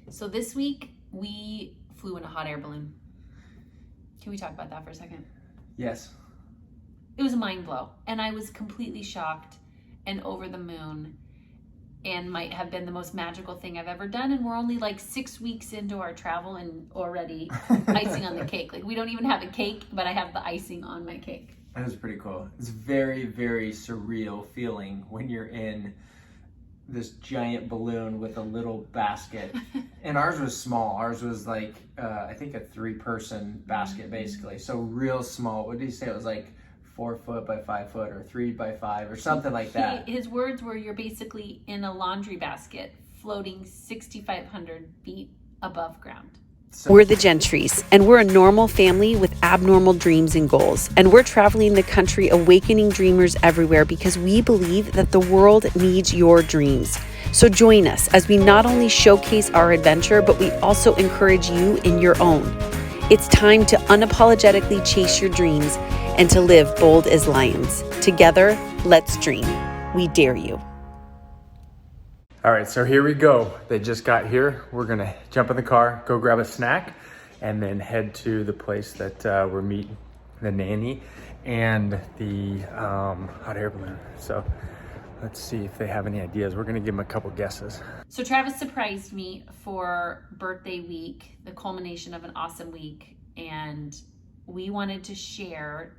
So this week we flew in a hot air balloon. Can we talk about that for a second? Yes. It was a mind blow, and I was completely shocked and over the moon, and might have been the most magical thing I've ever done. And we're only like 6 weeks into our travel and already icing on the cake. Like, we don't even have a cake, but I have the icing on my cake. That was pretty cool. It's very, very surreal feeling when you're in this giant balloon with a little basket. And ours was small. Ours was like, I think a 3-person basket basically. So real small. What did he say? It was like 4 foot by 5 foot or 3 by 5 or something like that. His words were, you're basically in a laundry basket floating 6,500 feet above ground. We're the Gentrys, and we're a normal family with abnormal dreams and goals. And we're traveling the country awakening dreamers everywhere because we believe that the world needs your dreams. So join us as we not only showcase our adventure, but we also encourage you in your own. It's time to unapologetically chase your dreams and to live bold as lions. Together, let's dream. We dare you. All right, so here we go. They just got here. We're gonna jump in the car, go grab a snack, and then head to the place that we're meeting the nanny and the hot air balloon. So let's see if they have any ideas. We're gonna give them a couple guesses. So Travis surprised me for birthday week, the culmination of an awesome week, and we wanted to share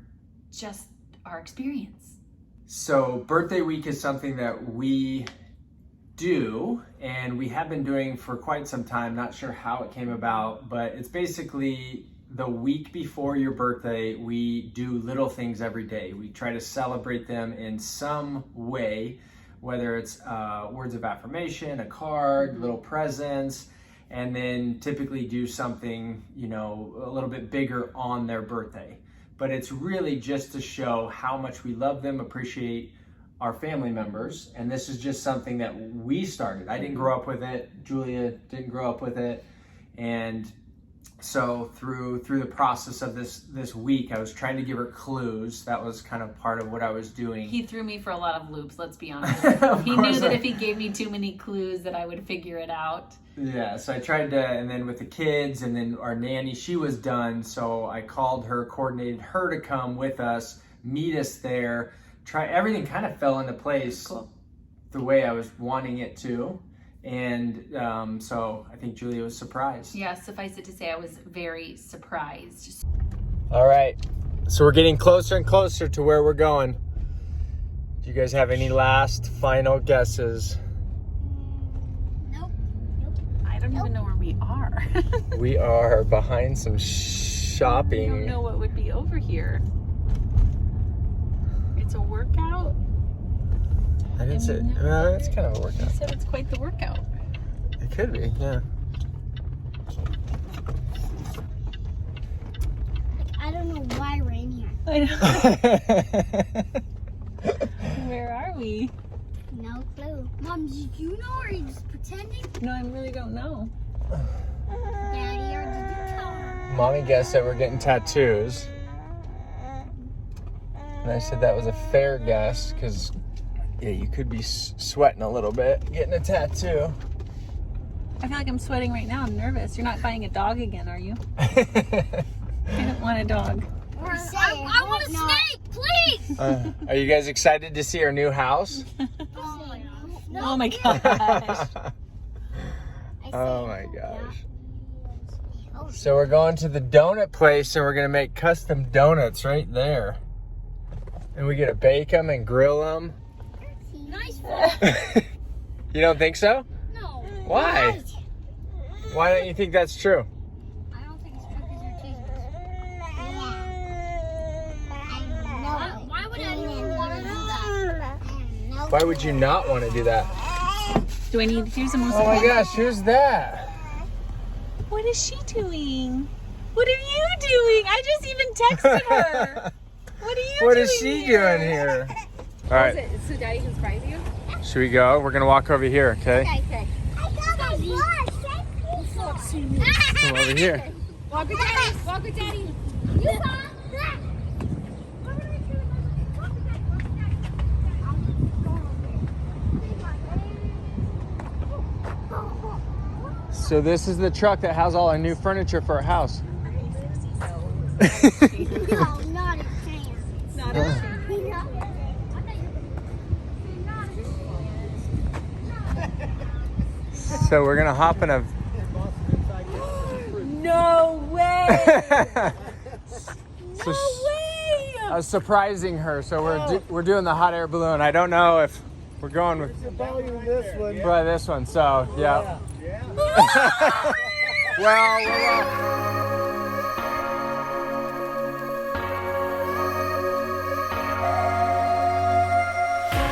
just our experience. So birthday week is something that we do, and we have been doing for quite some time. Not sure how it came about, but it's basically the week before your birthday. We do little things every day. We try to celebrate them in some way, whether it's words of affirmation, a card, little presents, and then typically do something, you know, a little bit bigger on their birthday. But it's really just to show how much we love them, appreciate our family members, and this is just something that we started. I didn't grow up with it. Julia didn't grow up with it, and so through the process of this week, I was trying to give her clues. That was kind of part of what I was doing. He threw me for a lot of loops, let's be honest. He knew that if he gave me too many clues that I would figure it out. Yeah, so I tried to, and then with the kids, and then our nanny, she was done, so I called her, coordinated her to come with us, meet us there. Everything kind of fell into place the way I was wanting it to. And so I think Julia was surprised. Yeah, suffice it to say, I was very surprised. All right, so we're getting closer and closer to where we're going. Do you guys have any last final guesses? Nope. I don't even know where we are. We are behind some shopping. I don't know what would be over here. It's a workout? I didn't say, it's kind of a workout. You said it's quite the workout. It could be, yeah. I don't know why we're in here. I know. Where are we? No clue. Mom, did you know, or are you just pretending? No, I really don't know. Daddy, or did you tell her? Mommy guessed that we're getting tattoos. And I said that was a fair guess, because yeah, you could be sweating a little bit getting a tattoo. I feel like I'm sweating right now. I'm nervous. You're not buying a dog again, are you? I don't want a dog. I want a snake, please! Are you guys excited to see our new house? Oh my gosh. Oh my gosh. So we're going to the donut place, and we're going to make custom donuts right there. And we get to bake them and grill them. Nice. You don't think so? No. Why? Why don't you think that's true? I don't think it's true because you're cheating. Why would anyone want to do that? Why would you not want to do that? Do I need to do some more? Oh my gosh, who's that? What is she doing? What are you doing? I just even texted her. What are you doing? What is she doing here? All right. So Daddy can surprise you? Should we go? We're gonna walk over here, okay? Okay. Come over here. Walk with Daddy. Walk with Daddy. You saw that. So this is the truck that has all our new furniture for our house. No, not a chance. Not a chance. So we're gonna hop in a. No way! So way! I was surprising her, so we're doing the hot air balloon. I don't know if we're going with Probably this one. probably this one. So yeah. Well.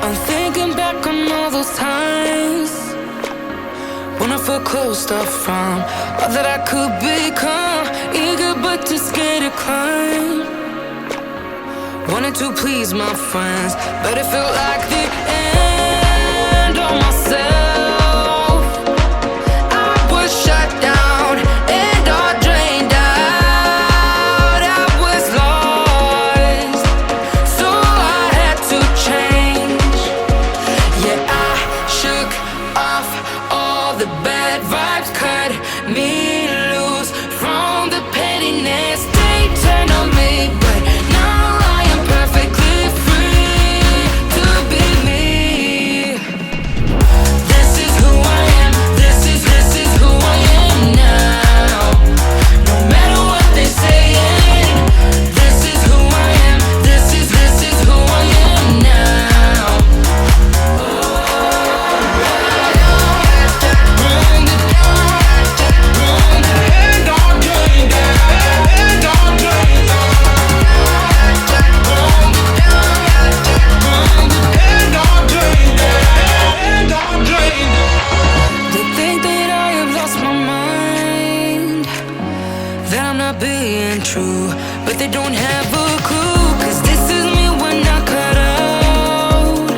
I'm thinking back on all those times when I felt closed off from all that I could become, eager but too scared to climb. Wanted to please my friends, but it felt like the end of myself. I was shut down and all drained out. I was lost, so I had to change. Yeah, I shook off all the bad vibes, cut me loose from the pettiness they turned on me. But now I am perfectly free to be me. This is who I am. This is who I am now. No matter what they saying, this is who I am. This is who I am now. They think that I have lost my mind, that I'm not being true, but they don't have a clue. 'Cause this is me when I cut out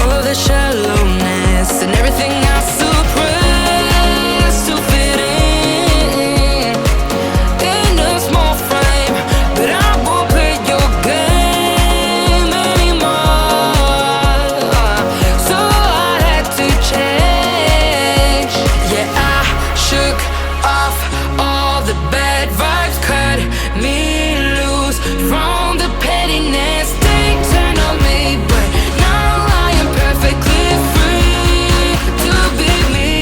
all the shallowness and everything I suppressed to fit in a small frame. But I won't play your game anymore, so I had to change. Yeah, I shook off all the bad vibes, cut me loose from the pettiness they turned on me. But now I am perfectly free to be me.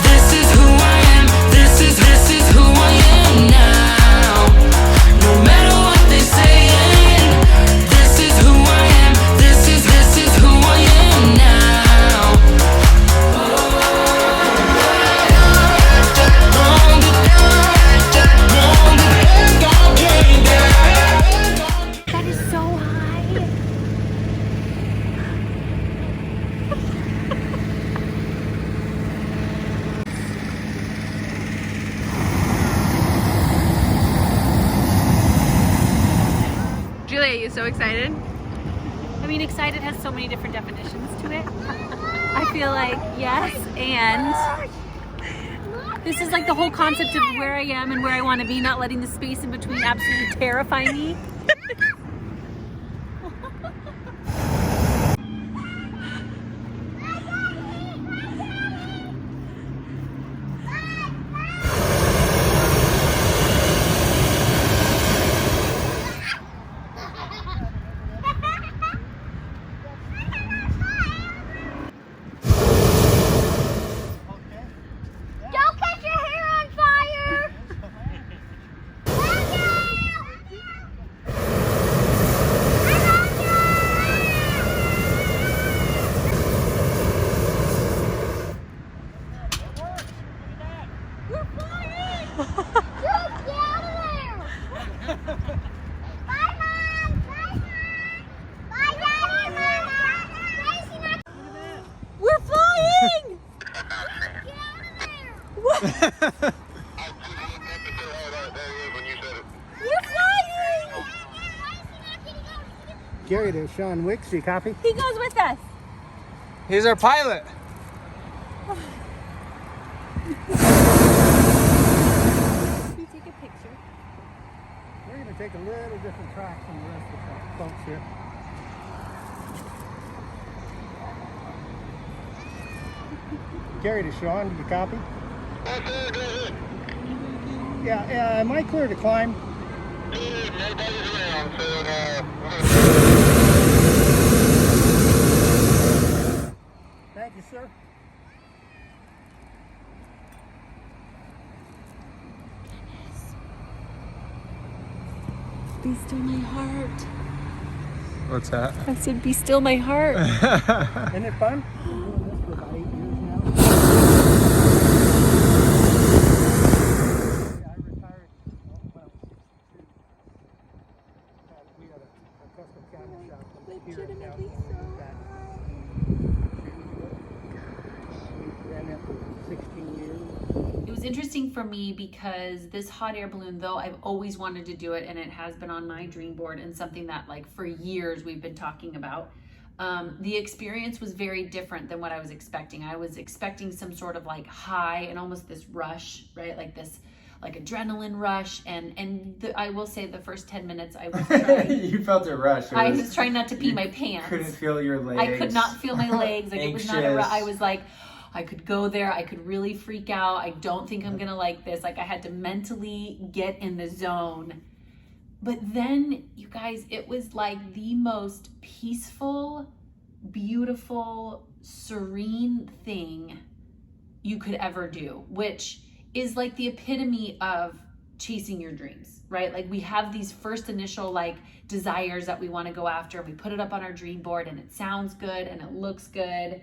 This is who I am. This is who I am now. No matter what they saying, this is who I am. This is who I am now. That is so high. Julia, are you so excited? I mean, excited has so many different definitions to it. I feel like yes, and this is like the whole concept of where I am and where I want to be, not letting the space in between absolutely terrify me. Don't catch your hair on fire! We're flying! Dude, get out of there! Bye, Mom! Bye, Mom! Bye, Daddy, Mama! Tracy, not- We're flying! Get out of there! We're flying! Gary to Sean Wicks, you copy? He goes with us. He's our pilot. You take a picture. We're going to take a little different track from the rest of the folks here. Gary to Sean, did you copy? Yeah, am I clear to climb? Thank you, sir. Be still my heart. What's that? I said, be still my heart. Isn't it fun? I've been doing this for about 8 years now. Yeah, I retired. Well, we had a custom camera shop here in town. We ran that for 16 years. It was interesting for me because this hot air balloon, though I've always wanted to do it and it has been on my dream board and something that like for years we've been talking about, the experience was very different than what I was expecting. I was expecting some sort of like high and almost this rush, right? Like this like adrenaline rush, and I will say the first 10 minutes I was trying, You felt a rush. I was trying not to pee my pants. Couldn't feel your legs. I could not feel my legs. Like it was not a Anxious. I was like, I could go there. I could really freak out. I don't think I'm going to like this. Like I had to mentally get in the zone. But then, you guys, it was like the most peaceful, beautiful, serene thing you could ever do, which is like the epitome of chasing your dreams, right? Like we have these first initial like desires that we want to go after. We put it up on our dream board and it sounds good and it looks good.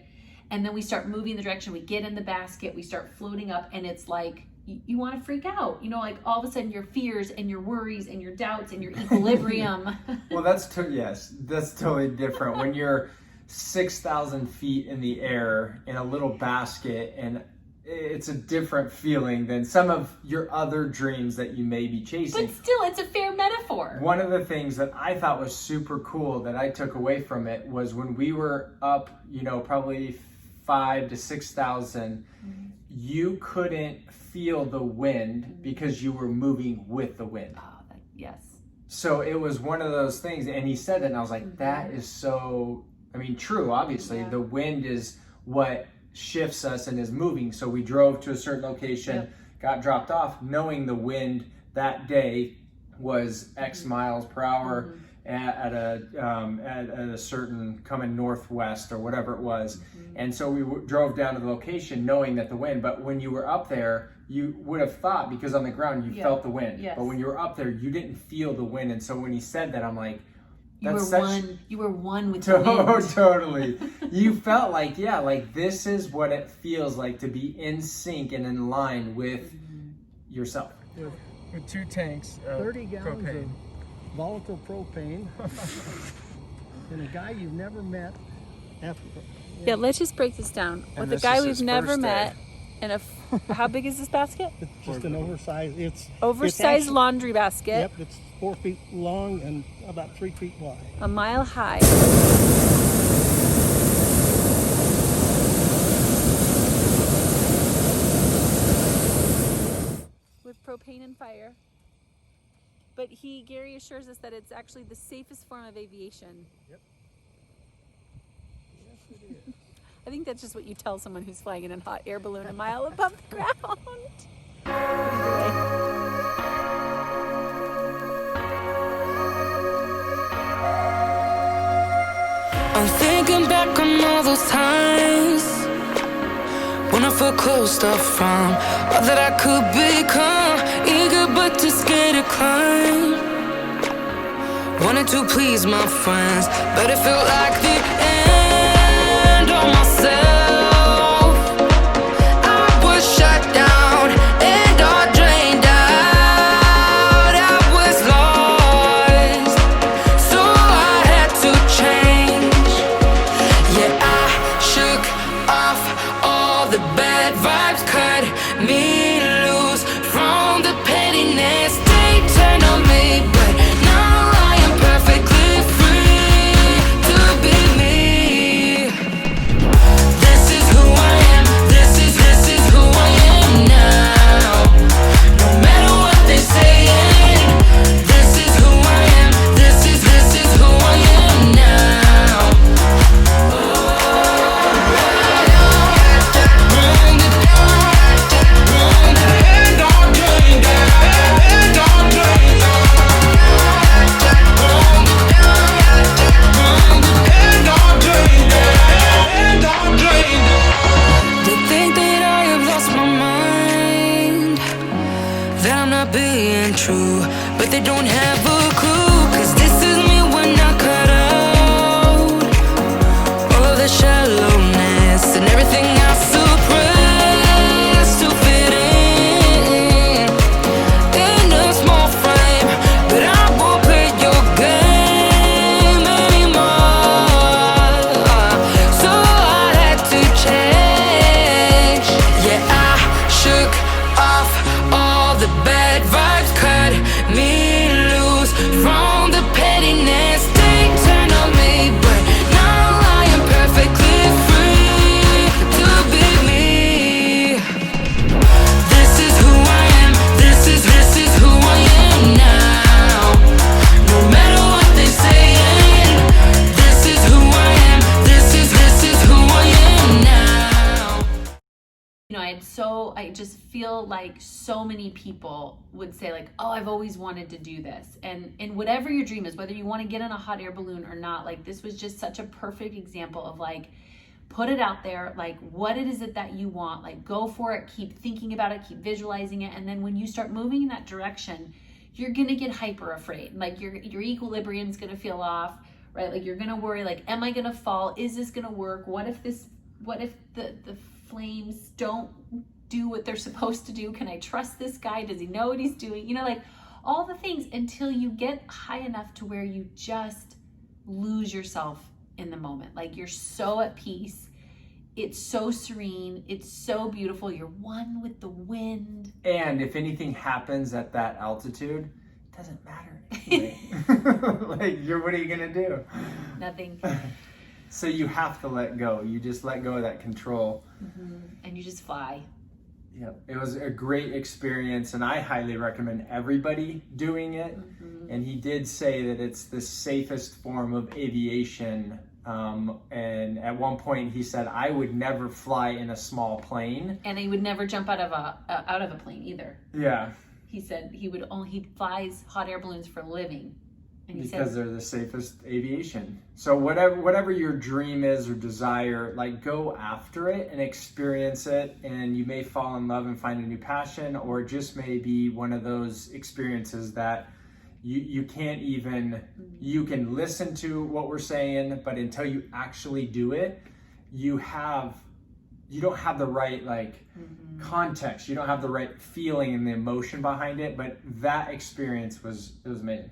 And then we start moving the direction, we get in the basket, we start floating up, and it's like, you want to freak out. You know, like all of a sudden your fears and your worries and your doubts and your equilibrium. Well, that's totally different. When you're 6,000 feet in the air in a little basket, and it's a different feeling than some of your other dreams that you may be chasing. But still, it's a fair metaphor. One of the things that I thought was super cool that I took away from it was when we were up, you know, probably 5,000 to 6,000, you couldn't feel the wind because you were moving with the wind. Oh, yes. So it was one of those things, and he said it, and I was like, that is so, I mean, true, obviously. Yeah. The wind is what shifts us and is moving. So we drove to a certain location, got dropped off, knowing the wind that day was X miles per hour at a certain coming northwest or whatever it was. And so we drove down to the location knowing that the wind, but when you were up there, you would have thought, because on the ground you felt the wind, but when you were up there, you didn't feel the wind. And so when he said that, I'm like, You were one with the wind. Totally. You felt like, yeah, like this is what it feels like to be in sync and in line with yourself. With 2 tanks of 30 gallons of volatile propane. And a guy you've never met. Yeah, let's just break this down. And With a this guy is we've his never first met, day. and how big is this basket? It's just an oversized, Oversized actually- laundry basket, Yep, it's 4 feet long and about 3 feet wide. a mile high. With propane and fire. But Gary assures us that it's actually the safest form of aviation. Yep. Yes, it is. I think that's just what you tell someone who's flying in a hot air balloon a mile above the ground. I'm thinking back on all those times when I felt closed off from all that I could become, eager but too scared to climb. Wanted to please my friends, but it felt like the end of myself. I was shut down and all drained out. I was lost, so I had to change. Yeah, I shook off all the bad vibes, cut me loose from the pettiness they turned on me. But now I am perfectly free to be me. This is who I am. This is who I am now. No matter what they're saying, this is who I am. This is who I am now. true, but they don't have a clue. 'Cause this is me when I cut out all the shallowness and everything I suppressed to fit in a small frame. But I won't play your game anymore, so I had to change. Yeah, I shook off all the bad vibes, cut me loose from the pettiness they turned on me. But now I am perfectly free to be me. This is who I am, this is who I am now. No matter what they saying, this is who I am, this is who I am now. You know, I just feel like so many people would say like, oh, I've always wanted to do this. And whatever your dream is, whether you want to get in a hot air balloon or not, like this was just such a perfect example of like, put it out there, like what it is that you want, like go for it, keep thinking about it, keep visualizing it. And then when you start moving in that direction, you're going to get hyper afraid. Like your equilibrium's going to feel off, right? Like you're going to worry, like, am I going to fall? Is this going to work? What if the flames don't do what they're supposed to do? Can I trust this guy? Does he know what he's doing? You know, like all the things, until you get high enough to where you just lose yourself in the moment. Like you're so at peace. It's so serene. It's so beautiful. You're one with the wind. And if anything happens at that altitude, it doesn't matter anyway. Like, what are you gonna do? Nothing. So you have to let go. You just let go of that control. And you just fly. Yeah, it was a great experience, and I highly recommend everybody doing it. And he did say that it's the safest form of aviation. And at one point he said, I would never fly in a small plane. And he would never jump out of a plane either. Yeah. He said he flies hot air balloons for a living. And he Because said, they're the safest aviation. So whatever your dream is or desire, like go after it and experience it, and you may fall in love and find a new passion, or it just may be one of those experiences that you can't even, you can listen to what we're saying, but until you actually do it, you don't have the right context, you don't have the right feeling and the emotion behind it. But that experience was amazing.